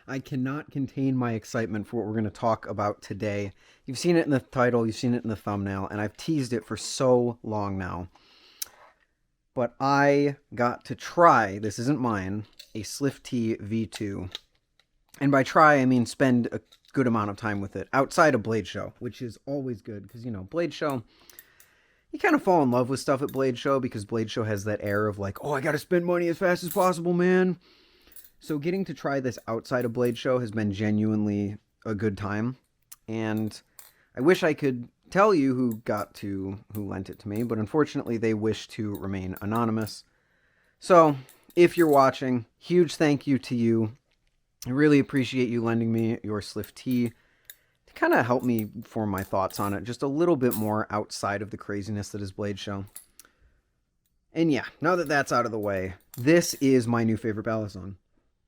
I cannot contain my excitement for what we're going to talk about today. You've seen it in the title, you've seen it in the thumbnail, and I've teased it for so long now. But I got to try, this isn't mine, a SlifT V2. And by try, I mean spend a good amount of time with it outside of Blade Show, which is always good because, Blade Show, you kind of fall in love with stuff at Blade Show because Blade Show has that air of like, oh, I got to spend money as fast as possible, man. So getting to try this outside of Blade Show has been genuinely a good time. And I wish I could tell you who lent it to me, but unfortunately they wish to remain anonymous. So if you're watching, huge thank you to you. I really appreciate you lending me your SlifT to kind of help me form my thoughts on it just a little bit more outside of the craziness that is Blade Show. And yeah, now that that's out of the way, this is my new favorite balisong.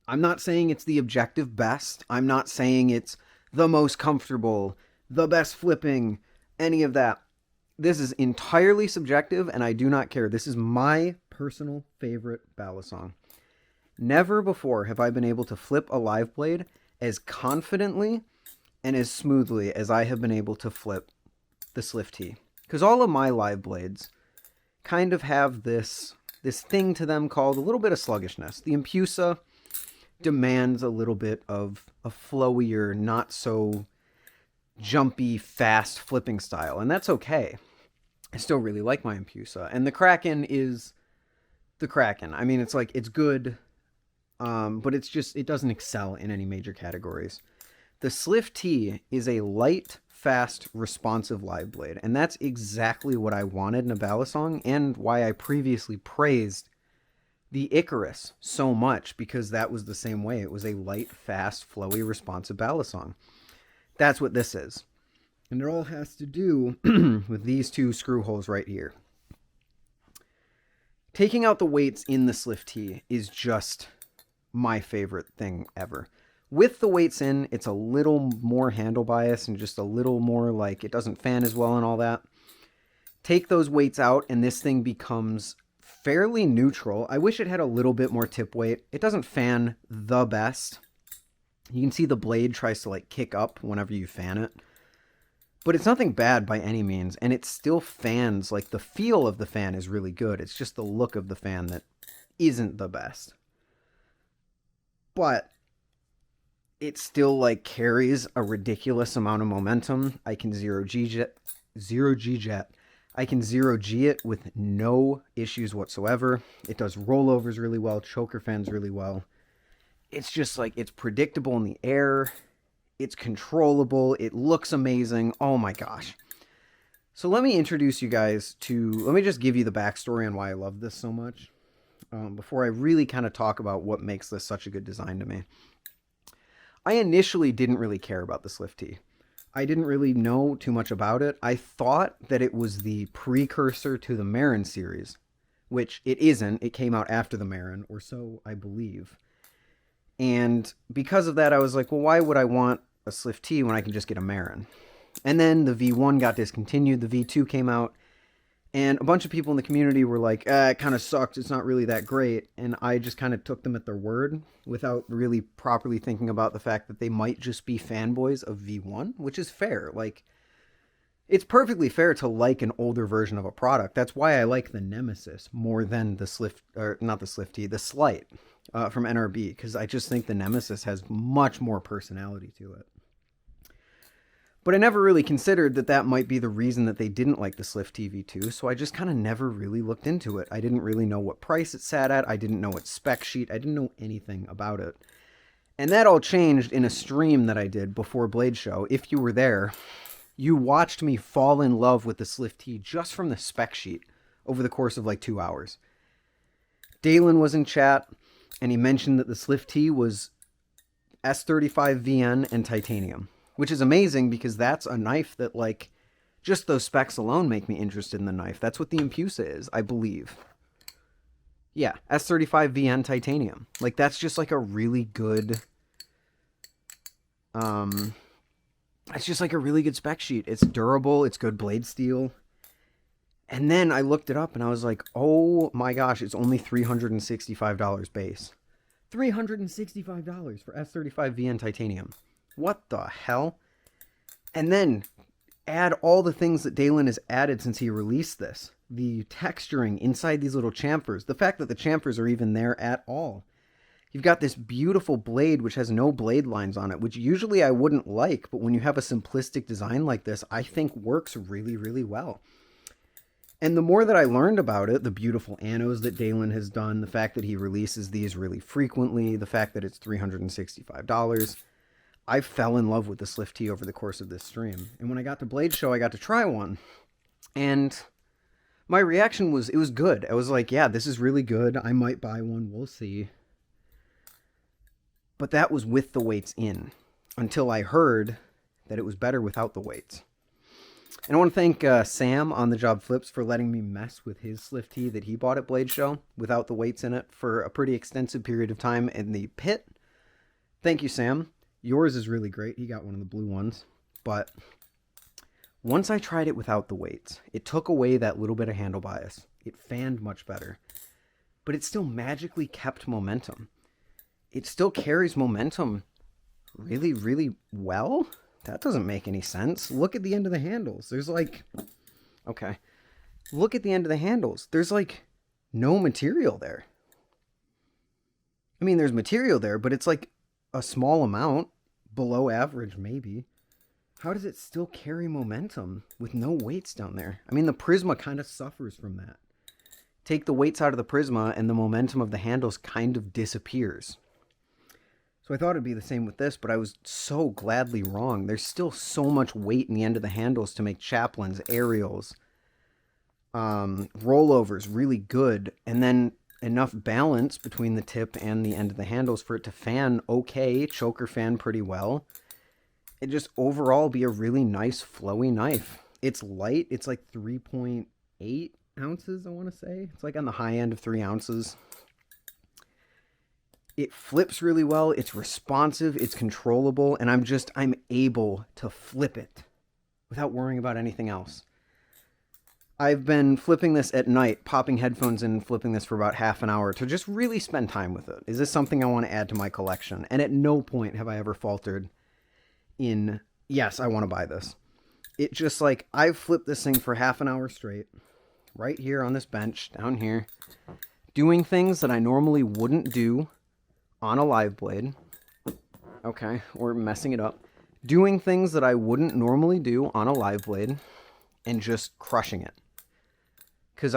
I'm not saying it's the objective best. I'm not saying it's the most comfortable, the best flipping, any of that. This is entirely subjective, and I do not care. This is my personal favorite balisong. Never before have I been able to flip a live blade as confidently and as smoothly as I have been able to flip the SlifT. Because all of my live blades kind of have this thing to them called a little bit of sluggishness. The Impusa demands a little bit of a flowier, not so jumpy, fast flipping style, and that's okay. I still really like my Impusa, and the Kraken is the Kraken. I mean, it's good, but it doesn't excel in any major categories. The SlifT is a light, fast, responsive live blade, and that's exactly what I wanted in a balisong, and why I previously praised the Icarus so much, because that was the same way. It was a light, fast, flowy, responsive balisong. That's what this is. And it all has to do with these two screw holes right here. Taking out the weights in the SlifT is just my favorite thing ever. With the weights in, it's a little more handle bias and just a little more like it doesn't fan as well and all that. Take those weights out and this thing becomes fairly neutral. I wish it had a little bit more tip weight. It doesn't fan the best. You can see the blade tries to like kick up whenever you fan it. But it's nothing bad by any means, and it still fans. Like the feel of the fan is really good. It's just the look of the fan that isn't the best. But it still like carries a ridiculous amount of momentum. I can zero G jet. I can zero G it with no issues whatsoever. It does rollovers really well, choker fans really well. It's just like, it's predictable in the air. It's controllable. It looks amazing. Oh my gosh. So let me introduce you guys let me just give you the backstory on why I love this so much. Before I really kind of talk about what makes this such a good design to me. I initially didn't really care about the SlifT. I didn't really know too much about it. I thought that it was the precursor to the Marin series, which it isn't. It came out after the Marin, or so I believe. And because of that, I was like, well, why would I want a SlifT when I can just get a Marin? And then the V1 got discontinued, the V2 came out, and a bunch of people in the community were like, it kind of sucked, it's not really that great. And I just kind of took them at their word without really properly thinking about the fact that they might just be fanboys of V1, which is fair. Like, it's perfectly fair to like an older version of a product. That's why I like the Nemesis more than the the Slight from NRB, because I just think the Nemesis has much more personality to it. But I never really considered that might be the reason that they didn't like the SlifT V2, so I just kind of never really looked into it. I didn't really know what price it sat at. I didn't know its spec sheet. I didn't know anything about it. And that all changed in a stream that I did before Blade Show. If you were there, you watched me fall in love with the SlifT just from the spec sheet over the course of like 2 hours. Dalen was in chat, and he mentioned that the SlifT was S35VN and titanium, which is amazing because that's a knife that, like, just those specs alone make me interested in the knife. That's what the Impusa is, I believe. Yeah, S35VN titanium. Like, that's just like a really good, it's just like a really good spec sheet. It's durable, it's good blade steel. And then I looked it up and I was like, oh my gosh, it's only $365 base. $365 for S35VN titanium. What the hell? And then add all the things that Dalen has added since he released this. The texturing inside these little chamfers. The fact that the chamfers are even there at all. You've got this beautiful blade which has no blade lines on it, which usually I wouldn't like, but when you have a simplistic design like this, I think works really, really well. And the more that I learned about it, the beautiful anodes that Dalen has done, the fact that he releases these really frequently, the fact that it's $365, I fell in love with the SlifT over the course of this stream. And when I got to Blade Show, I got to try one. And my reaction was, it was good. I was like, yeah, this is really good. I might buy one. We'll see. But that was with the weights in, until I heard that it was better without the weights. And I want to thank Sam on The Job Flips for letting me mess with his SlifT that he bought at Blade Show without the weights in it for a pretty extensive period of time in the pit. Thank you, Sam. Yours is really great. He got one of the blue ones. But once I tried it without the weights, it took away that little bit of handle bias. It fanned much better. But it still magically kept momentum. It still carries momentum really, really well. That doesn't make any sense. Look at the end of the handles. There's like, okay. Look at the end of the handles. There's like no material there. I mean, there's material there, but it's like a small amount, below average maybe. How does it still carry momentum with no weights down there? I mean, the Prisma kind of suffers from that. Take the weights out of the Prisma and the momentum of the handles kind of disappears. So I thought it'd be the same with this, but I was so gladly wrong. There's still so much weight in the end of the handles to make chaplains, aerials, rollovers really good, and then enough balance between the tip and the end of the handles for it to fan okay, choker fan pretty well. It just overall be a really nice flowy knife. It's light. It's like 3.8 ounces, I want to say. It's like on the high end of 3 ounces. It flips really well, it's responsive, it's controllable, and I'm able to flip it without worrying about anything else. I've been flipping this at night, popping headphones in and flipping this for about half an hour to just really spend time with it. Is this something I want to add to my collection? And at no point have I ever faltered in, yes, I want to buy this. It just like, I've flipped this thing for half an hour straight, right here on this bench, down here, doing things that I normally wouldn't do on a live blade, okay, or messing it up, doing things that I wouldn't normally do on a live blade, and just crushing it. Because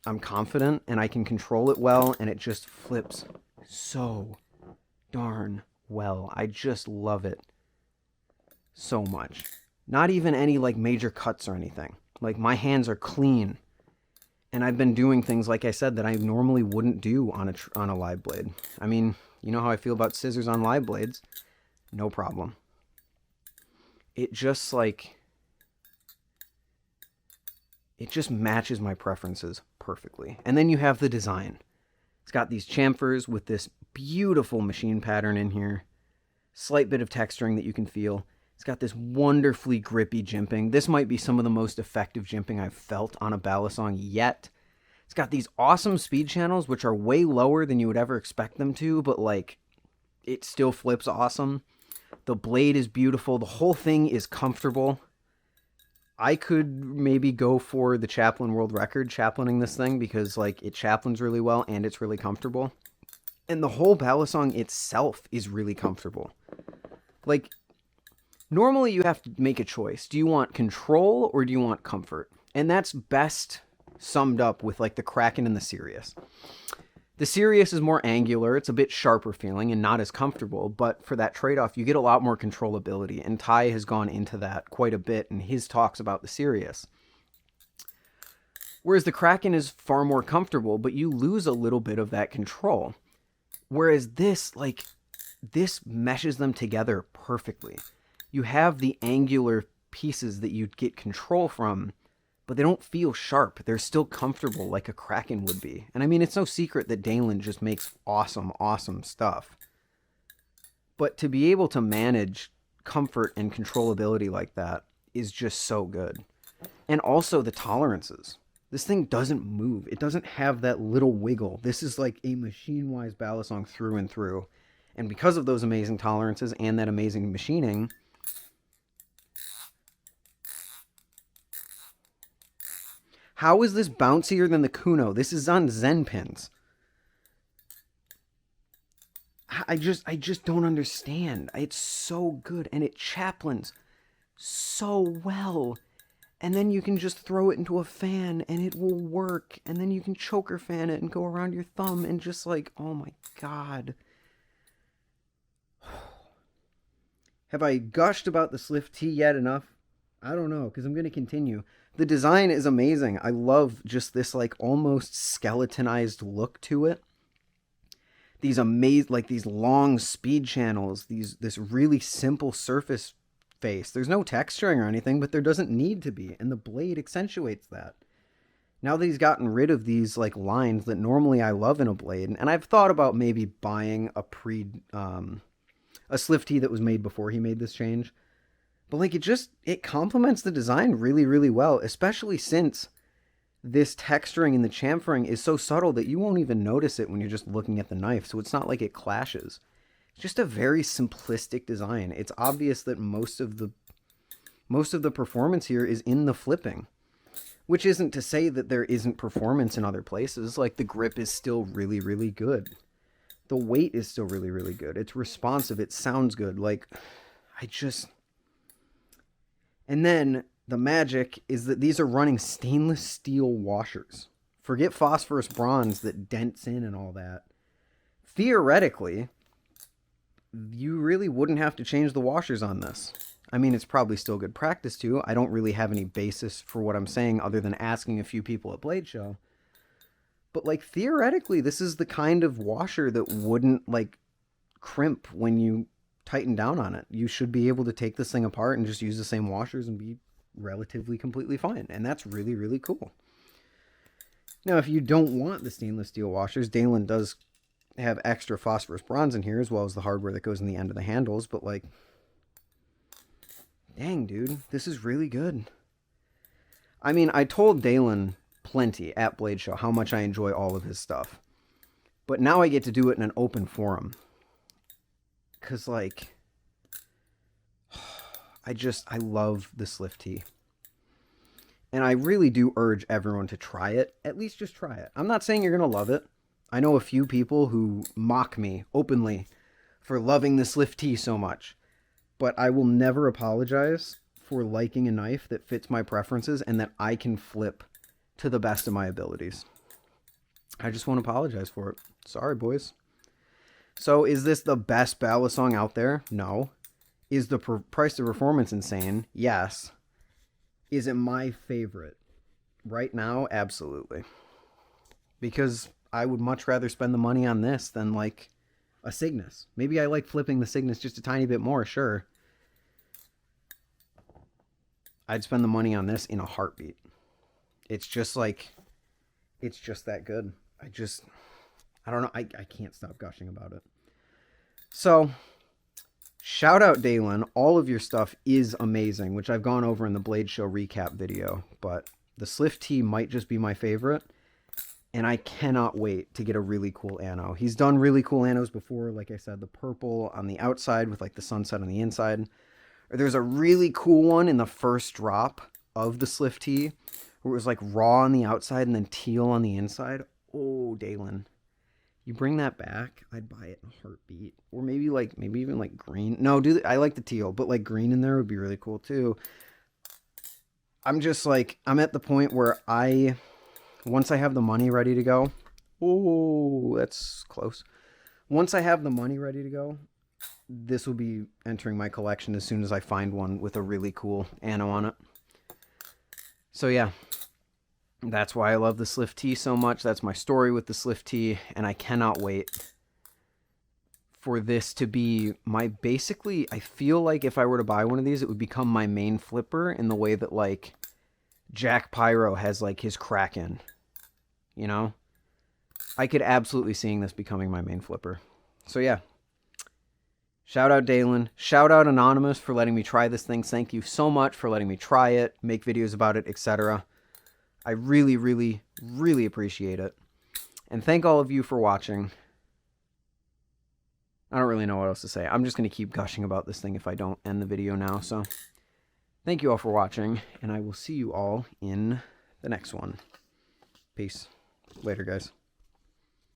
I'm confident, and I can control it well, and it just flips so darn well. I just love it so much. Not even any, like, major cuts or anything. Like, my hands are clean. And I've been doing things, like I said, that I normally wouldn't do on a live blade. I mean, you know how I feel about scissors on live blades. No problem. It just, like, it just matches my preferences perfectly. And then you have the design. It's got these chamfers with this beautiful machine pattern in here. Slight bit of texturing that you can feel. It's got this wonderfully grippy jimping. This might be some of the most effective jimping I've felt on a balisong yet. It's got these awesome speed channels, which are way lower than you would ever expect them to, but like, it still flips awesome. The blade is beautiful. The whole thing is comfortable. I could maybe go for the Chaplain World Record chaplaining this thing because like it chaplains really well and it's really comfortable. And the whole balisong itself is really comfortable. Like, normally you have to make a choice. Do you want control or do you want comfort? And that's best summed up with like the Kraken and the Sirius. The Sirius is more angular, it's a bit sharper feeling and not as comfortable, but for that trade-off you get a lot more controllability, and Ty has gone into that quite a bit in his talks about the Sirius. Whereas the Kraken is far more comfortable, but you lose a little bit of that control. Whereas this, like, this meshes them together perfectly. You have the angular pieces that you'd get control from, but they don't feel sharp. They're still comfortable like a Kraken would be. And I mean, it's no secret that Dalen just makes awesome, awesome stuff. But to be able to manage comfort and controllability like that is just so good. And also the tolerances. This thing doesn't move. It doesn't have that little wiggle. This is like a Machinewise balisong through and through. And because of those amazing tolerances and that amazing machining, how is this bouncier than the Kuno? This is on Zen pins. I just don't understand. It's so good, and it chaplains so well. And then you can just throw it into a fan and it will work. And then you can choker fan it and go around your thumb and just like, oh my God. Have I gushed about the SlifT yet enough? I don't know, because I'm going to continue. The design is amazing. I love just this like almost skeletonized look to it. These these long speed channels, this really simple surface face. There's no texturing or anything, but there doesn't need to be, and the blade accentuates that. Now that he's gotten rid of these like lines that normally I love in a blade, and I've thought about maybe buying a SlifT that was made before he made this change, but like it complements the design really, really well, especially since this texturing and the chamfering is so subtle that you won't even notice it when you're just looking at the knife, so it's not like it clashes. Just a very simplistic design. It's obvious that most of the performance here is in the flipping, which isn't to say that there isn't performance in other places. Like the grip is still really, really good. The weight is still really, really good. It's responsive. It sounds good. Like and then the magic is that these are running stainless steel washers. Forget phosphorus bronze that dents in and all that. Theoretically, you really wouldn't have to change the washers on this. I mean, it's probably still good practice too. I don't really have any basis for what I'm saying other than asking a few people at Blade Show. But like theoretically, this is the kind of washer that wouldn't like crimp when you tighten down on it. You should be able to take this thing apart and just use the same washers and be relatively completely fine. And that's really, really cool. Now, if you don't want the stainless steel washers, Dalen does have extra phosphorus bronze in here, as well as the hardware that goes in the end of the handles, but like, dang, dude, this is really good. I mean, I told Dalen plenty at Blade Show how much I enjoy all of his stuff, but now I get to do it in an open forum, because like, I love the SlifT, and I really do urge everyone to try it. At least just try it. I'm not saying you're gonna love it. I know a few people who mock me openly for loving the SlifT so much, but I will never apologize for liking a knife that fits my preferences and that I can flip to the best of my abilities. I just won't apologize for it. Sorry, boys. So is this the best balisong out there? No. Is the price to performance insane? Yes. Is it my favorite? Right now, absolutely. Because I would much rather spend the money on this than like a Cygnus. Maybe I like flipping the Cygnus just a tiny bit more, sure. I'd spend the money on this in a heartbeat. It's just that good. I don't know. I can't stop gushing about it. So, shout out Dalen. All of your stuff is amazing, which I've gone over in the Blade Show recap video, but the SlifT might just be my favorite. And I cannot wait to get a really cool ano. He's done really cool anos before. Like I said, the purple on the outside with like the sunset on the inside. Or there's a really cool one in the first drop of the SlifT where it was like raw on the outside and then teal on the inside. Oh, Dalen. You bring that back, I'd buy it in a heartbeat. Or maybe even like green. No, I like the teal, but like green in there would be really cool too. I'm just like, I'm at the point where once I have the money ready to go, oh, that's close. Once I have the money ready to go, this will be entering my collection as soon as I find one with a really cool ano on it. So yeah, that's why I love the SlifT so much. That's my story with the SlifT, and I cannot wait for this to be basically, I feel like if I were to buy one of these, it would become my main flipper in the way that like Jack Pyro has like his Kraken. You know, I could absolutely seeing this becoming my main flipper. So yeah, shout out Dalen, shout out Anonymous for letting me try this thing. Thank you so much for letting me try it, make videos about it, etc. I really, really, really appreciate it. And thank all of you for watching. I don't really know what else to say. I'm just going to keep gushing about this thing if I don't end the video now. So thank you all for watching, and I will see you all in the next one. Peace. Later, guys.